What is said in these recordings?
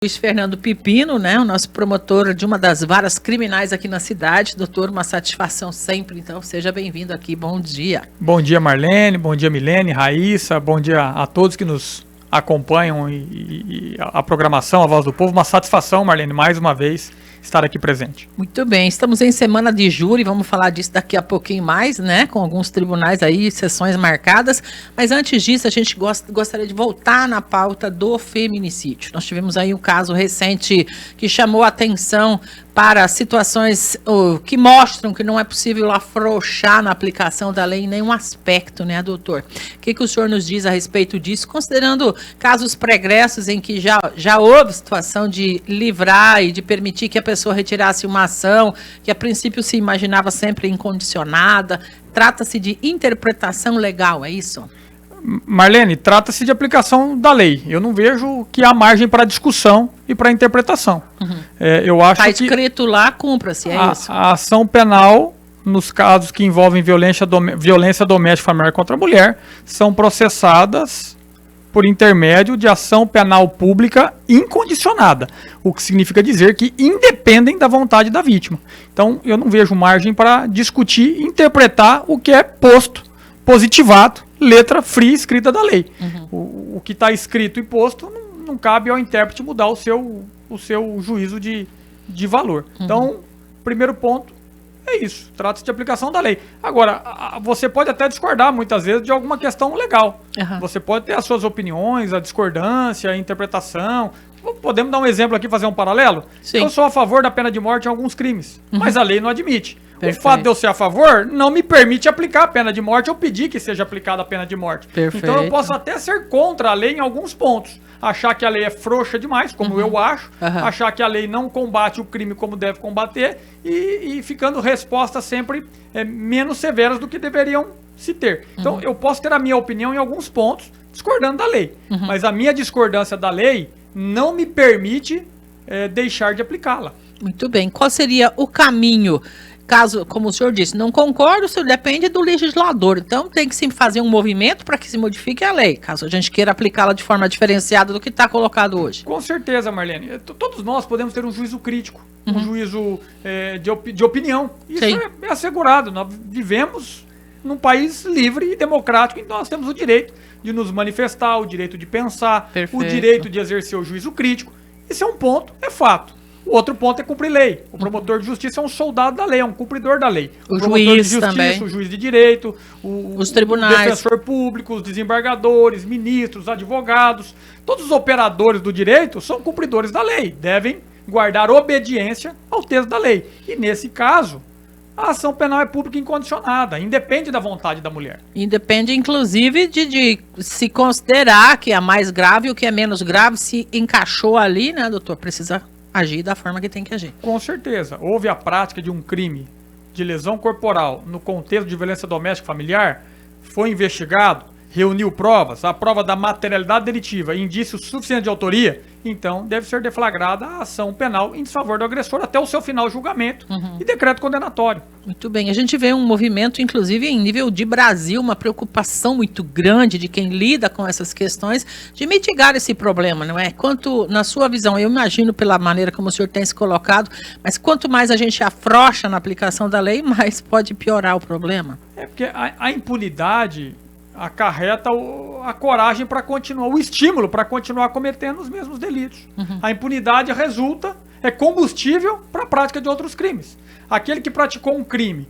Luiz Fernando Pipino, né, o nosso promotor de uma das varas criminais aqui na cidade. Doutor, uma satisfação sempre, então seja bem-vindo aqui, bom dia. Bom dia, Marlene, bom dia, Milene, Raíssa, bom dia a todos que nos acompanham e a programação, a Voz do Povo. Uma satisfação, Marlene, mais uma vez estar aqui presente. Muito bem, estamos em semana de júri, vamos falar disso daqui a pouquinho mais, né, com alguns tribunais aí, sessões marcadas, mas antes disso a gente gostaria de voltar na pauta do feminicídio. Nós tivemos aí um caso recente que chamou a atenção para situações que mostram que não é possível afrouxar na aplicação da lei em nenhum aspecto, né, doutor? O que o senhor nos diz a respeito disso, considerando casos pregressos em que já houve situação de livrar e de permitir que a pessoa retirasse uma ação que a princípio se imaginava sempre incondicionada? Trata-se de interpretação legal, é isso? Marlene, trata-se de aplicação da lei. Eu não vejo que há margem para discussão e para interpretação. Eu acho que está escrito lá, cumpra-se, é isso? A ação penal, nos casos que envolvem violência doméstica familiar contra a mulher, são processadas por intermédio de ação penal pública incondicionada, o que significa dizer que independem da vontade da vítima. Então, eu não vejo margem para discutir e interpretar o que é posto, positivado, letra fria escrita da lei. O que está escrito e posto não cabe ao intérprete mudar o seu juízo de valor. Então, primeiro ponto é isso, trata-se de aplicação da lei. Agora, você pode até discordar muitas vezes de alguma questão legal. Você pode ter as suas opiniões, a discordância, a interpretação. Podemos dar um exemplo aqui, fazer um paralelo? Sim. Eu sou a favor da pena de morte em alguns crimes, mas a lei não admite. Perfeito. O fato de eu ser a favor não me permite aplicar a pena de morte ou pedir que seja aplicada a pena de morte. Perfeito. Então eu posso até ser contra a lei em alguns pontos. Achar que a lei é frouxa demais, como eu acho. Achar que a lei não combate o crime como deve combater. E ficando respostas sempre menos severas do que deveriam se ter. Então eu posso ter a minha opinião em alguns pontos, discordando da lei. Mas a minha discordância da lei não me permite deixar de aplicá-la. Muito bem. Qual seria o caminho? Caso, como o senhor disse, não concordo, isso depende do legislador. Então, tem que se fazer um movimento para que se modifique a lei, caso a gente queira aplicá-la de forma diferenciada do que está colocado hoje. Com certeza, Marlene. Todos nós podemos ter um juízo crítico, um juízo de opinião. Isso é assegurado. Nós vivemos num país livre e democrático, então nós temos o direito de nos manifestar, o direito de pensar, o direito de exercer o juízo crítico. Esse é um ponto, é fato. O outro ponto é cumprir lei. O promotor de justiça é um soldado da lei, é um cumpridor da lei. O juiz de justiça, também. O juiz de direito, os tribunais, o defensor público, os desembargadores, ministros, advogados, todos os operadores do direito são cumpridores da lei, devem guardar obediência ao texto da lei. E nesse caso, a ação penal é pública incondicionada, independe da vontade da mulher. Independe, inclusive, de se considerar que é mais grave, o que é menos grave, se encaixou ali, né, doutor? Precisa agir da forma que tem que agir. Com certeza. Houve a prática de um crime de lesão corporal no contexto de violência doméstica familiar, foi investigado, reuniu provas, a prova da materialidade delitiva e indícios suficientes de autoria, então deve ser deflagrada a ação penal em desfavor do agressor até o seu final julgamento e decreto condenatório. Muito bem. A gente vê um movimento, inclusive em nível de Brasil, uma preocupação muito grande de quem lida com essas questões de mitigar esse problema, não é? Quanto, na sua visão, eu imagino pela maneira como o senhor tem se colocado, mas quanto mais a gente afrouxa na aplicação da lei, mais pode piorar o problema. É porque a impunidade acarreta a coragem para continuar, o estímulo para continuar cometendo os mesmos delitos. A impunidade é combustível para a prática de outros crimes. Aquele que praticou um crime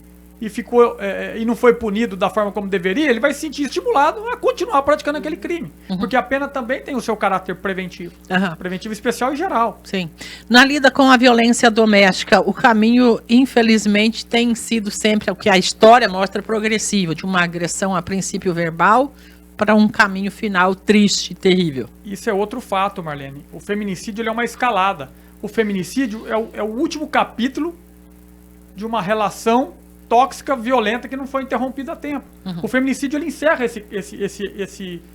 e não foi punido da forma como deveria, ele vai se sentir estimulado a continuar praticando aquele crime. Porque a pena também tem o seu caráter preventivo. Preventivo especial e geral. Sim. Na lida com a violência doméstica, o caminho, infelizmente, tem sido sempre o que a história mostra progressivo, de uma agressão a princípio verbal para um caminho final triste, terrível. Isso é outro fato, Marlene. O feminicídio ele é uma escalada. O feminicídio é o último capítulo de uma relação tóxica, violenta, que não foi interrompida a tempo. O feminicídio ele encerra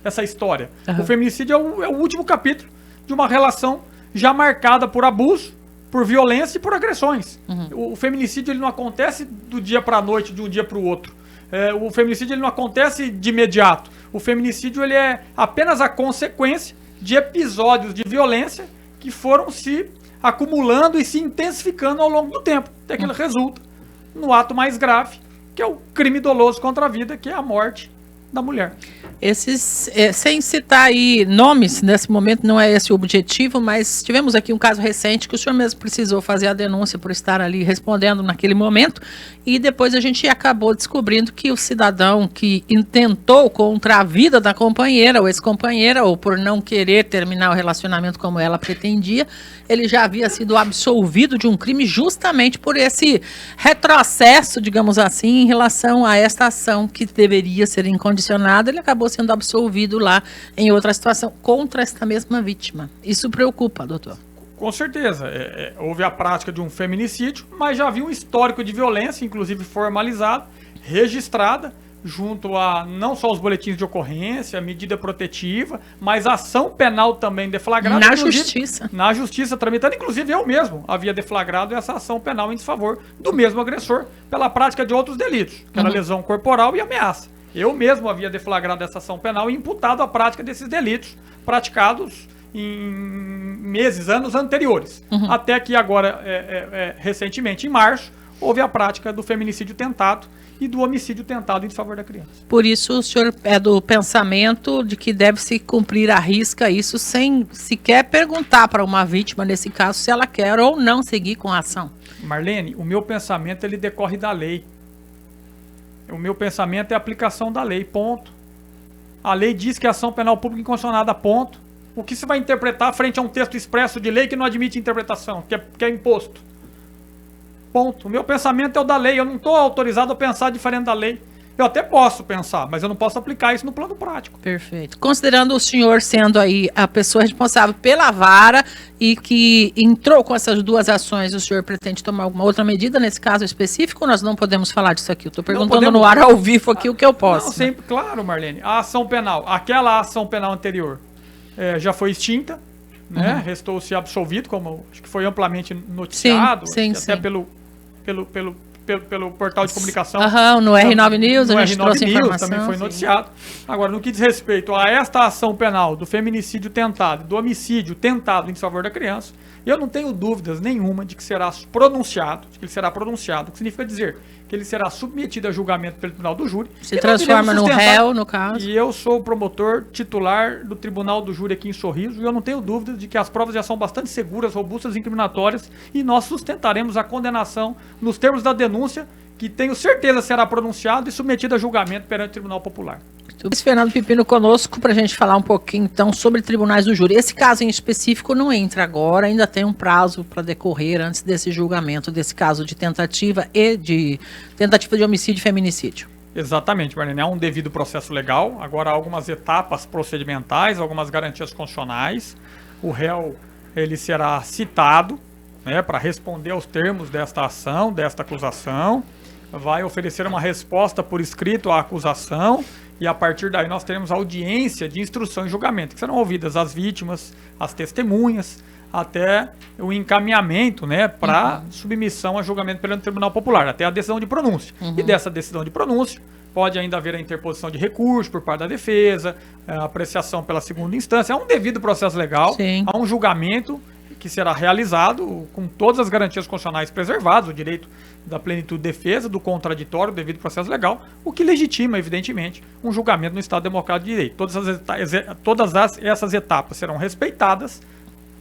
essa história. O feminicídio é o último capítulo de uma relação já marcada por abuso, por violência e por agressões. O feminicídio ele não acontece do dia para a noite, de um dia para o outro. O feminicídio ele não acontece de imediato. O feminicídio ele é apenas a consequência de episódios de violência que foram se acumulando e se intensificando ao longo do tempo, até que ele resulta no ato mais grave, que é o crime doloso contra a vida, que é a morte da mulher. Sem citar aí nomes, nesse momento não é esse o objetivo, mas tivemos aqui um caso recente que o senhor mesmo precisou fazer a denúncia por estar ali respondendo naquele momento, e depois a gente acabou descobrindo que o cidadão que intentou contra a vida da companheira ou ex-companheira, ou por não querer terminar o relacionamento como ela pretendia, ele já havia sido absolvido de um crime justamente por esse retrocesso, digamos assim, em relação a esta ação que deveria ser incondicionada. Ele acabou sendo absolvido lá em outra situação contra esta mesma vítima. Isso preocupa, doutor? Com certeza. Houve a prática de um feminicídio, mas já havia um histórico de violência, inclusive formalizado, registrada, junto a não só os boletins de ocorrência, medida protetiva, mas ação penal também deflagrada. Na justiça. Na justiça tramitando. Inclusive eu mesmo havia deflagrado essa ação penal em desfavor do mesmo agressor pela prática de outros delitos, que era lesão corporal e ameaça. Eu mesmo havia deflagrado essa ação penal e imputado a prática desses delitos praticados em meses, anos anteriores. Até que agora, recentemente, em março, houve a prática do feminicídio tentado e do homicídio tentado em desfavor da criança. Por isso o senhor é do pensamento de que deve-se cumprir à risca isso sem sequer perguntar para uma vítima, nesse caso, se ela quer ou não seguir com a ação. Marlene, o meu pensamento ele decorre da lei. O meu pensamento é a aplicação da lei, ponto. A lei diz que a ação penal pública incondicionada, ponto. O que se vai interpretar frente a um texto expresso de lei que não admite interpretação, que é imposto? Ponto. O meu pensamento é o da lei, eu não estou autorizado a pensar diferente da lei. Eu até posso pensar, mas eu não posso aplicar isso no plano prático. Perfeito. Considerando o senhor sendo aí a pessoa responsável pela vara e que entrou com essas duas ações, o senhor pretende tomar alguma outra medida nesse caso específico ou nós não podemos falar disso aqui? Eu estou perguntando no ar ao vivo aqui o que eu posso. Não, sempre, claro, Marlene. A ação penal, aquela ação penal anterior já foi extinta, né? Restou-se absolvido, como acho que foi amplamente noticiado, sim. até pelo portal de comunicação. No R9 News, no a gente R9 trouxe News informação. também foi noticiado. Agora, no que diz respeito a esta ação penal do feminicídio tentado, do homicídio tentado em desfavor da criança, eu não tenho dúvidas nenhuma de que será pronunciado, o que significa dizer que ele será submetido a julgamento pelo Tribunal do Júri. Se transforma no réu, no caso. E eu sou o promotor titular do Tribunal do Júri aqui em Sorriso, e eu não tenho dúvida de que as provas já são bastante seguras, robustas e incriminatórias, e nós sustentaremos a condenação nos termos da denúncia, que tenho certeza será pronunciado e submetido a julgamento perante o Tribunal Popular. Fernando Pipino conosco para a gente falar um pouquinho então sobre tribunais do júri. Esse caso em específico não entra agora, ainda tem um prazo para decorrer antes desse julgamento, desse caso de tentativa de homicídio e feminicídio. Exatamente, Marlene, é um devido processo legal, agora há algumas etapas procedimentais, algumas garantias constitucionais. O réu ele será citado, né, para responder aos termos desta ação, desta acusação, vai oferecer uma resposta por escrito à acusação, e a partir daí nós teremos audiência de instrução e julgamento, que serão ouvidas as vítimas, as testemunhas, até o encaminhamento, né, para submissão a julgamento perante o Tribunal Popular, até a decisão de pronúncia. E dessa decisão de pronúncia pode ainda haver a interposição de recurso por parte da defesa, a apreciação pela segunda instância. Há um devido processo legal, Sim. há um julgamento que será realizado com todas as garantias constitucionais preservadas, o direito da plenitude de defesa, do contraditório, do devido processo legal, o que legitima, evidentemente, um julgamento no Estado Democrático de Direito. Todas essas etapas serão respeitadas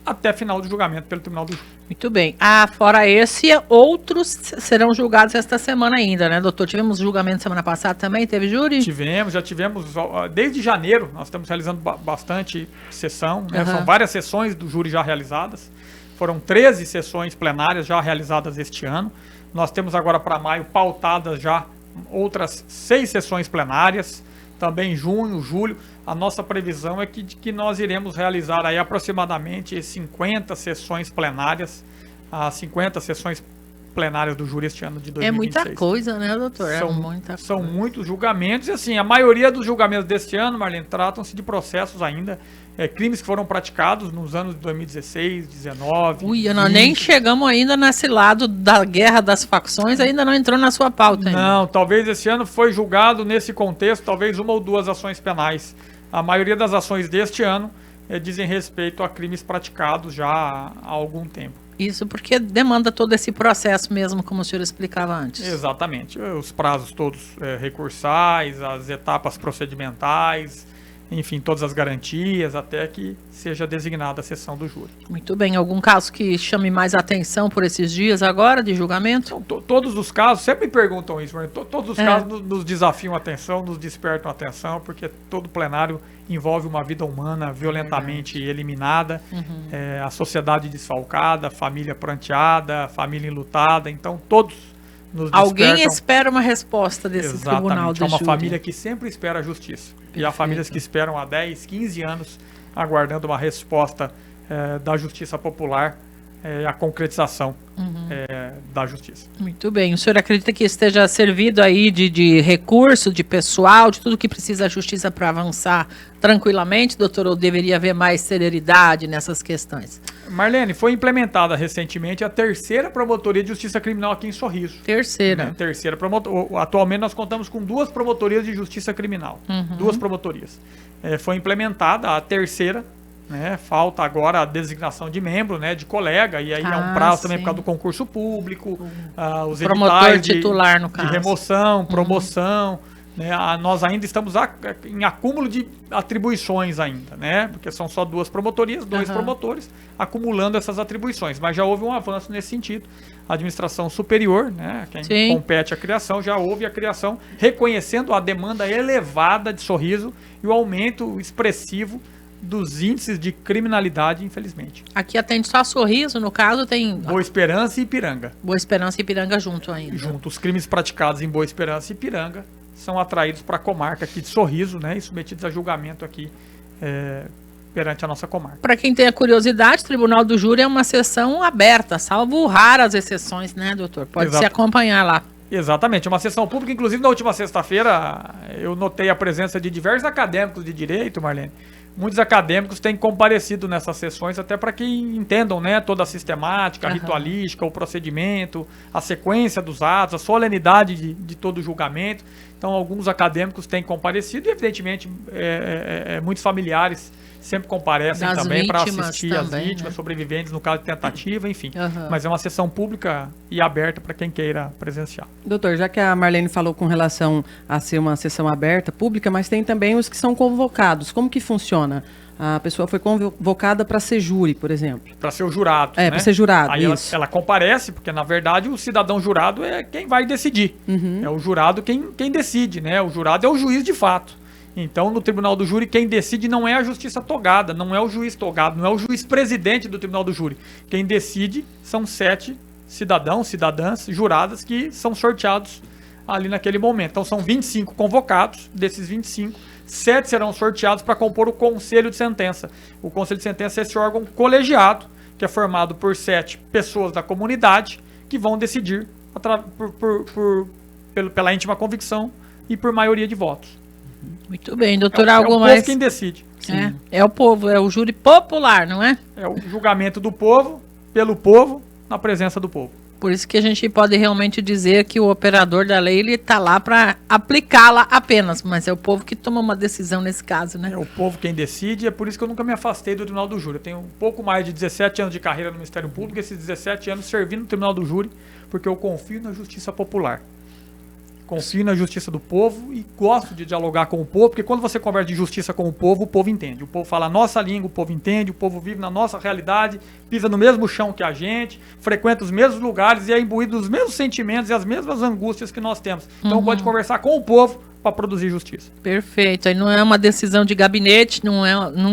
até final do julgamento pelo Tribunal do Júri. Muito bem. Fora esse, outros serão julgados esta semana ainda, né, doutor? Tivemos julgamento semana passada também, teve júri? Já tivemos, desde janeiro, nós estamos realizando bastante sessão, né? São várias sessões do júri já realizadas, foram 13 sessões plenárias já realizadas este ano, nós temos agora para maio pautadas já outras 6 sessões plenárias, também em junho, julho. A nossa previsão é que nós iremos realizar aí aproximadamente 50 sessões plenárias, 50 sessões plenárias do júri este ano de 2026. É muita coisa, né, doutor? São muitos julgamentos, e assim, a maioria dos julgamentos deste ano, Marlene, tratam-se de processos ainda, crimes que foram praticados nos anos de 2016, 2019... Nós nem chegamos ainda nesse lado da guerra das facções, ainda não entrou na sua pauta ainda. Não, talvez esse ano foi julgado nesse contexto, talvez 1 ou 2 ações penais. A maioria das ações deste ano dizem respeito a crimes praticados já há algum tempo. Isso porque demanda todo esse processo mesmo, como o senhor explicava antes. Exatamente. Os prazos todos recursais, as etapas procedimentais, enfim, todas as garantias, até que seja designada a sessão do júri. Muito bem. Algum caso que chame mais atenção por esses dias agora de julgamento? Então, todos os casos, sempre me perguntam isso, mas todos os casos nos desafiam a atenção, nos despertam a atenção, porque todo plenário envolve uma vida humana violentamente eliminada, a sociedade desfalcada, a família pranteada, a família enlutada, então todos nos despertam. Alguém espera uma resposta desse tribunal de júri. É uma júri. família que sempre espera a justiça. Perfeito. E há famílias que esperam há 10, 15 anos aguardando uma resposta da justiça popular, a concretização da justiça. Muito bem. O senhor acredita que esteja servido aí de recurso, de pessoal, de tudo que precisa a justiça para avançar tranquilamente, doutor, ou deveria haver mais celeridade nessas questões? Marlene, foi implementada recentemente a terceira promotoria de justiça criminal aqui em Sorriso. Terceira. Terceira promotoria. Atualmente nós contamos com 2 promotorias de justiça criminal. 2 promotorias. Foi implementada a terceira. Falta agora a designação de membro, de colega, e aí é um prazo também por causa do concurso público, os editais titular, no caso. De remoção, promoção, nós ainda estamos em acúmulo de atribuições ainda, porque são só 2 promotorias, 2 promotores, acumulando essas atribuições, mas já houve um avanço nesse sentido. A administração superior, quem compete à criação, já houve a criação, reconhecendo a demanda elevada de Sorriso e o aumento expressivo dos índices de criminalidade, infelizmente. Aqui atende só Sorriso, no caso tem... Boa Esperança e Ipiranga. Boa Esperança e Ipiranga junto ainda. Junto. Os crimes praticados em Boa Esperança e Ipiranga são atraídos para a comarca aqui de Sorriso, e submetidos a julgamento aqui perante a nossa comarca. Para quem tem a curiosidade, o Tribunal do Júri é uma sessão aberta, salvo raras exceções, doutor? Pode se acompanhar lá. Exatamente, uma sessão pública. Inclusive, na última sexta-feira, eu notei a presença de diversos acadêmicos de direito, Marlene. Muitos acadêmicos têm comparecido nessas sessões, até para que entendam toda a sistemática, a ritualística, o procedimento, a sequência dos atos, a solenidade de todo o julgamento. Então, alguns acadêmicos têm comparecido e, evidentemente, muitos familiares sempre comparecem também para assistir as vítimas, sobreviventes no caso de tentativa, enfim. Mas é uma sessão pública e aberta para quem queira presenciar. Doutor, já que a Marlene falou com relação a ser uma sessão aberta, pública, mas tem também os que são convocados. Como que funciona? A pessoa foi convocada para ser júri, por exemplo. Para ser o jurado. Para ser jurado. Aí ela comparece, porque na verdade o cidadão jurado é quem vai decidir. É o jurado quem decide, O jurado é o juiz de fato. Então, no Tribunal do Júri, quem decide não é a justiça togada, não é o juiz togado, não é o juiz presidente do Tribunal do Júri. Quem decide são 7 cidadãos, cidadãs, juradas que são sorteados ali naquele momento. Então, são 25 convocados, desses 25, 7 serão sorteados para compor o Conselho de Sentença. O Conselho de Sentença é esse órgão colegiado, que é formado por 7 pessoas da comunidade, que vão decidir pela íntima convicção e por maioria de votos. Muito bem, doutor, é o povo quem decide. É o povo, é o júri popular, não é? É o julgamento do povo, pelo povo, na presença do povo. Por isso que a gente pode realmente dizer que o operador da lei está lá para aplicá-la apenas, mas é o povo que toma uma decisão nesse caso, É o povo quem decide, é por isso que eu nunca me afastei do Tribunal do Júri. Eu tenho um pouco mais de 17 anos de carreira no Ministério Público, esses 17 anos servindo no Tribunal do Júri, porque eu confio na justiça popular. Confio na justiça do povo e gosto de dialogar com o povo, porque quando você conversa de justiça com o povo entende. O povo fala a nossa língua, o povo entende, o povo vive na nossa realidade, pisa no mesmo chão que a gente, frequenta os mesmos lugares e é imbuído dos mesmos sentimentos e as mesmas angústias que nós temos. Então pode conversar com o povo para produzir justiça. Perfeito. Aí não é uma decisão de gabinete, não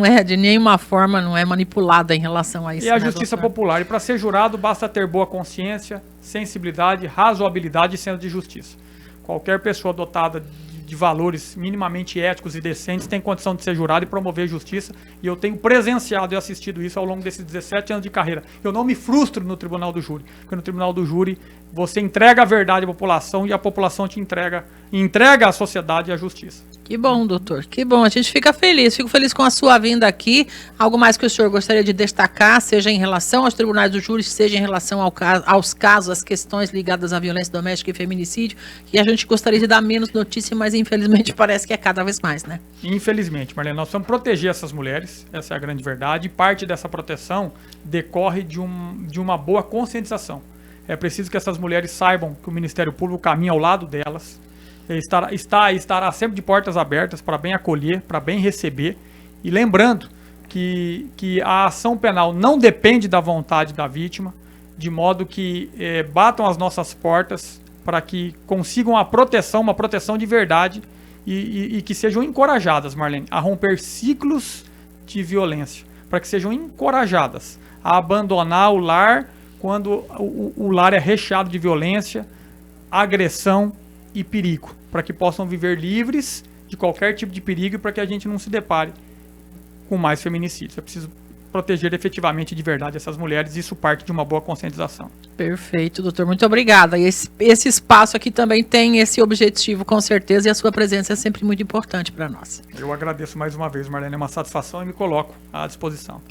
é de nenhuma forma, não é manipulada em relação a isso. E a justiça popular. E para ser jurado basta ter boa consciência, sensibilidade, razoabilidade e senso de justiça. Qualquer pessoa dotada de valores minimamente éticos e decentes tem condição de ser jurado e promover justiça. E eu tenho presenciado e assistido isso ao longo desses 17 anos de carreira. Eu não me frustro no Tribunal do Júri, porque no Tribunal do Júri você entrega a verdade à população e a população te entrega à sociedade e à justiça. Que bom, doutor. Que bom. A gente fica feliz. Fico feliz com a sua vinda aqui. Algo mais que o senhor gostaria de destacar, seja em relação aos tribunais do júri, seja em relação aos casos, às questões ligadas à violência doméstica e feminicídio, que a gente gostaria de dar menos notícia, mas infelizmente parece que é cada vez mais, né? Infelizmente, Marlene, nós precisamos proteger essas mulheres, essa é a grande verdade, e parte dessa proteção decorre de uma boa conscientização. É preciso que essas mulheres saibam que o Ministério Público caminha ao lado delas, estará sempre de portas abertas para bem acolher, para bem receber, e lembrando que a ação penal não depende da vontade da vítima, de modo que batam as nossas portas para que consigam uma proteção de verdade e que sejam encorajadas, Marlene, a romper ciclos de violência, para que sejam encorajadas a abandonar o lar quando o lar é recheado de violência, agressão e perigo, para que possam viver livres de qualquer tipo de perigo e para que a gente não se depare com mais feminicídios. É preciso proteger efetivamente de verdade essas mulheres, e isso parte de uma boa conscientização. Perfeito, doutor, muito obrigada. E esse espaço aqui também tem esse objetivo, com certeza, e a sua presença é sempre muito importante para nós. Eu agradeço mais uma vez, Marlene, é uma satisfação e me coloco à disposição.